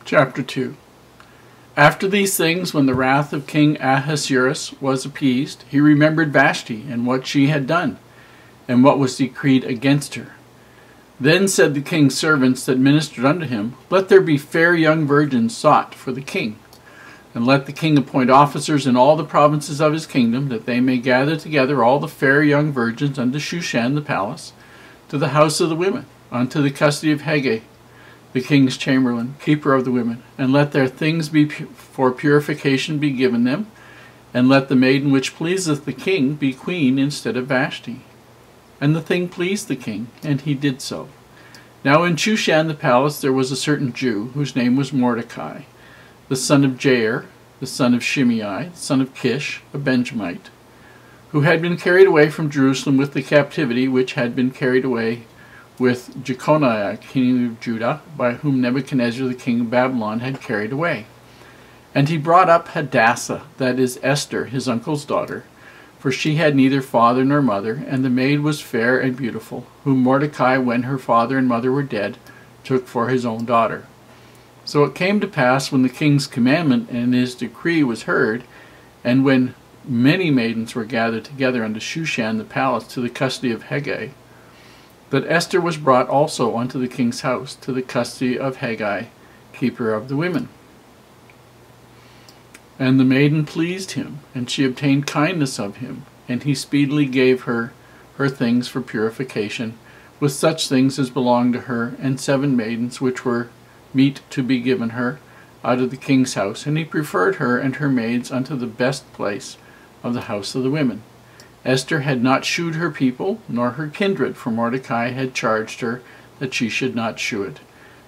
Chapter 2. After these things, when the wrath of King Ahasuerus was appeased, he remembered Vashti and what she had done, and what was decreed against her. Then said the king's servants that ministered unto him, Let there be fair young virgins sought for the king, and let the king appoint officers in all the provinces of his kingdom, that they may gather together all the fair young virgins unto Shushan the palace, to the house of the women, unto the custody of Hegai, the king's chamberlain, keeper of the women, and let their things be for purification be given them, and let the maiden which pleaseth the king be queen instead of Vashti. And the thing pleased the king, and he did so. Now in Shushan the palace there was a certain Jew, whose name was Mordecai, the son of Jair, the son of Shimei, the son of Kish, a Benjamite, who had been carried away from Jerusalem with the captivity which had been carried away with Jeconiah, king of Judah, by whom Nebuchadnezzar the king of Babylon had carried away. And he brought up Hadassah, that is Esther, his uncle's daughter, for she had neither father nor mother, and the maid was fair and beautiful, whom Mordecai, when her father and mother were dead, took for his own daughter. So it came to pass, when the king's commandment and his decree was heard, and when many maidens were gathered together unto Shushan the palace to the custody of Hegai, that Esther was brought also unto the king's house, to the custody of Hegai, keeper of the women. And the maiden pleased him, and she obtained kindness of him, and he speedily gave her her things for purification, with such things as belonged to her, and 7 maidens which were meet to be given her out of the king's house, and he preferred her and her maids unto the best place of the house of the women. Esther had not shewed her people, nor her kindred, for Mordecai had charged her that she should not shew it.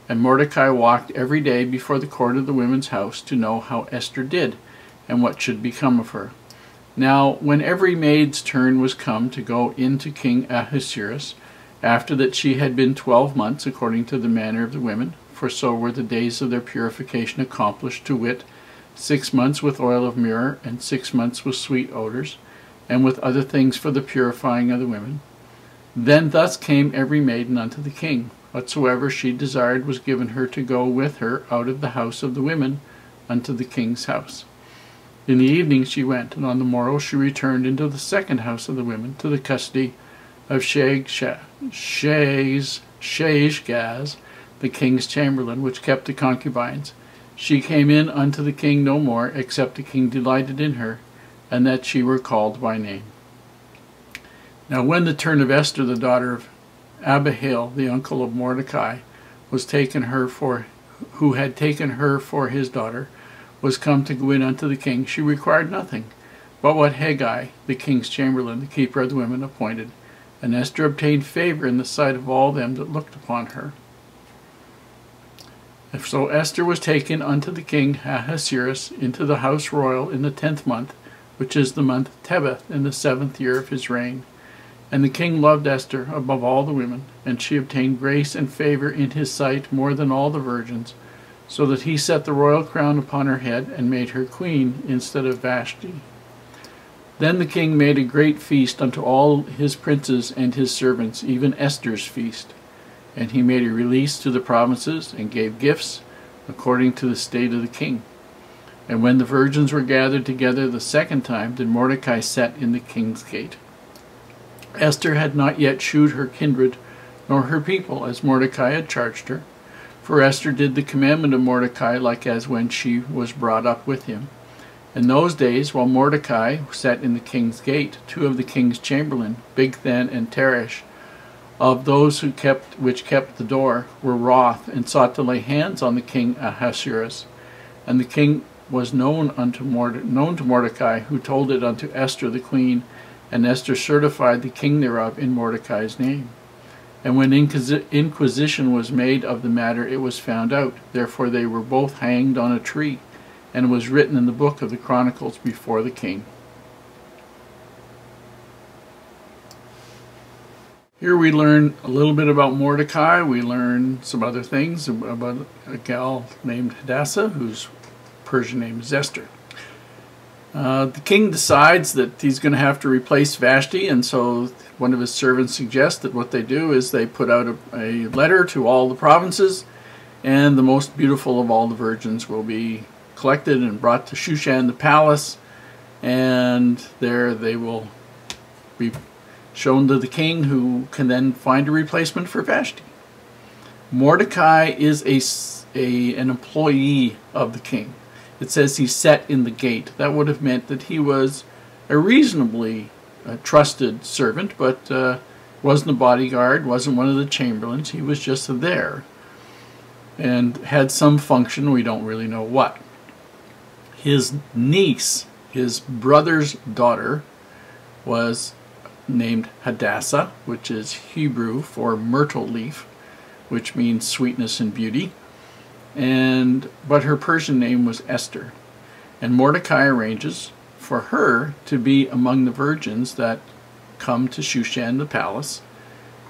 And Mordecai walked every day before the court of the women's house, to know how Esther did, and what should become of her. Now, when every maid's turn was come to go in to King Ahasuerus, after that she had been 12 months, according to the manner of the women, for so were the days of their purification accomplished, to wit, 6 months with oil of myrrh, and 6 months with sweet odors, and with other things for the purifying of the women. Then thus came every maiden unto the king. Whatsoever she desired was given her to go with her out of the house of the women unto the king's house. In the evening she went, and on the morrow she returned into the second house of the women, to the custody of Shaashgaz, the king's chamberlain, which kept the concubines. She came in unto the king no more, except the king delighted in her, and that she were called by name. Now when the turn of Esther, the daughter of Abihail, the uncle of Mordecai, was taken her for, who had taken her for his daughter, was come to go in unto the king, she required nothing but what Hegai, the king's chamberlain, the keeper of the women, appointed. And Esther obtained favor in the sight of all them that looked upon her. And so Esther was taken unto the king Ahasuerus into the house royal in the 10th month, which is the month Tebeth, in the 7th year of his reign. And the king loved Esther above all the women, and she obtained grace and favor in his sight more than all the virgins, so that he set the royal crown upon her head, and made her queen instead of Vashti. Then the king made a great feast unto all his princes and his servants, even Esther's feast. And he made a release to the provinces, and gave gifts according to the state of the king. And when the virgins were gathered together the second time, did Mordecai set in the king's gate. Esther had not yet shewed her kindred, nor her people, as Mordecai had charged her. For Esther did the commandment of Mordecai, like as when she was brought up with him. In those days, while Mordecai sat in the king's gate, 2 of the king's chamberlain, Bigthan and Teresh, of those which kept the door, were wroth, and sought to lay hands on the king Ahasuerus. And the king was known to Mordecai, who told it unto Esther the queen, and Esther certified the king thereof in Mordecai's name. And when inquisition was made of the matter, it was found out. Therefore they were both hanged on a tree, and it was written in the book of the Chronicles before the king. Here we learn a little bit about Mordecai. We learn some other things about a gal named Hadassah, whose Persian name is Esther. The king decides that he's going to have to replace Vashti, and so one of his servants suggests that what they do is they put out a letter to all the provinces, and the most beautiful of all the virgins will be collected and brought to Shushan the palace, and there they will be shown to the king, who can then find a replacement for Vashti. Mordecai is an employee of the king. It says he sat in the gate. That would have meant that he was a reasonably trusted servant, but wasn't a bodyguard, wasn't one of the chamberlains. He was just there and had some function, we don't really know what. His niece, his brother's daughter, was named Hadassah, which is Hebrew for myrtle leaf, which means sweetness and beauty. But her Persian name was Esther. And Mordecai arranges for her to be among the virgins that come to Shushan the palace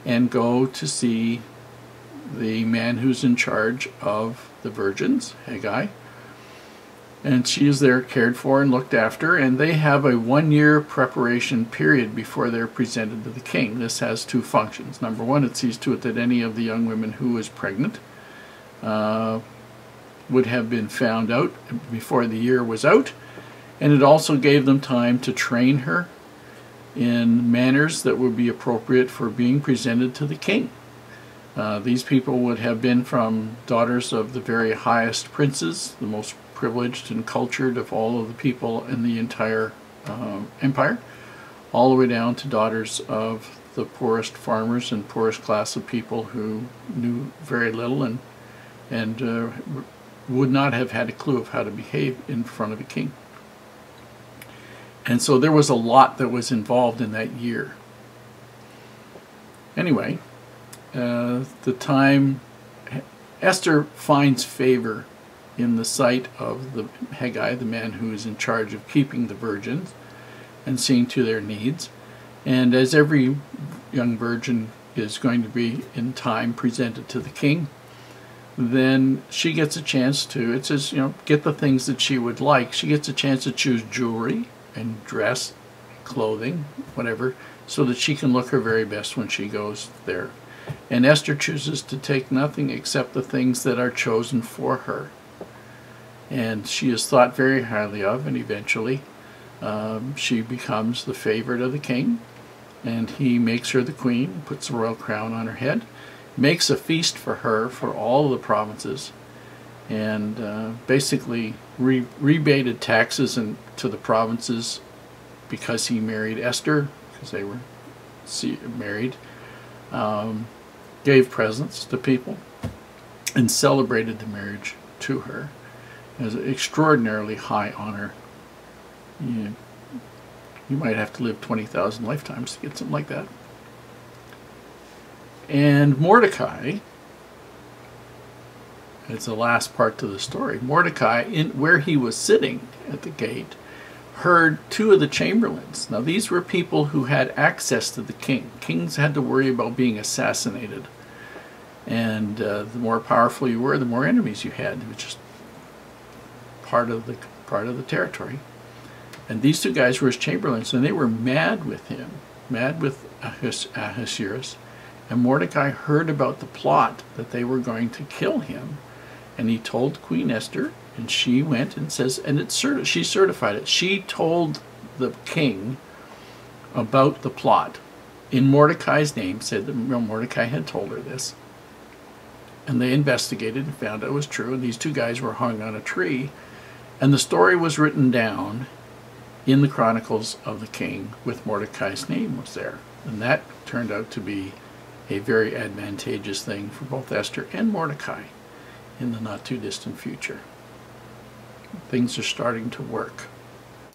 and go to see the man who's in charge of the virgins, Haggai. And she is there cared for and looked after, and they have a 1-year preparation period before they're presented to the king. This has two functions. Number one, it sees to it that any of the young women who is pregnant would have been found out before the year was out, and it also gave them time to train her in manners that would be appropriate for being presented to the king. These people would have been from daughters of the very highest princes, the most privileged and cultured of all of the people in the entire empire, all the way down to daughters of the poorest farmers and poorest class of people who knew very little and would not have had a clue of how to behave in front of a king. And so there was a lot that was involved in that year. Anyway, the time Esther finds favor in the sight of the Haggai, the man who is in charge of keeping the virgins and seeing to their needs. And as every young virgin is going to be in time presented to the king, then she gets a chance to, it says, get the things that she would like. She gets a chance to choose jewelry and dress, clothing, whatever, so that she can look her very best when she goes there. And Esther chooses to take nothing except the things that are chosen for her. And she is thought very highly of, and eventually she becomes the favorite of the king, and he makes her the queen, puts a royal crown on her head, makes a feast for her for all of the provinces, and basically rebated taxes to the provinces because he married Esther, because they were married, gave presents to people, and celebrated the marriage to her as an extraordinarily high honor. You might have to live 20,000 lifetimes to get something like that. And Mordecai, it's the last part to the story. Mordecai, where he was sitting at the gate, heard two of the chamberlains. Now these were people who had access to the king. Kings had to worry about being assassinated. And the more powerful you were, the more enemies you had. It was just part of the territory. And these two guys were his chamberlains, and they were mad with him, mad with Ahasuerus. And Mordecai heard about the plot that they were going to kill him, and he told Queen Esther, and she went and says, and she certified it. She told the king about the plot in Mordecai's name, said that Mordecai had told her this. And they investigated and found it was true, and these two guys were hung on a tree. And the story was written down in the Chronicles of the King with Mordecai's name was there. And that turned out to be a very advantageous thing for both Esther and Mordecai in the not too distant future. Things are starting to work.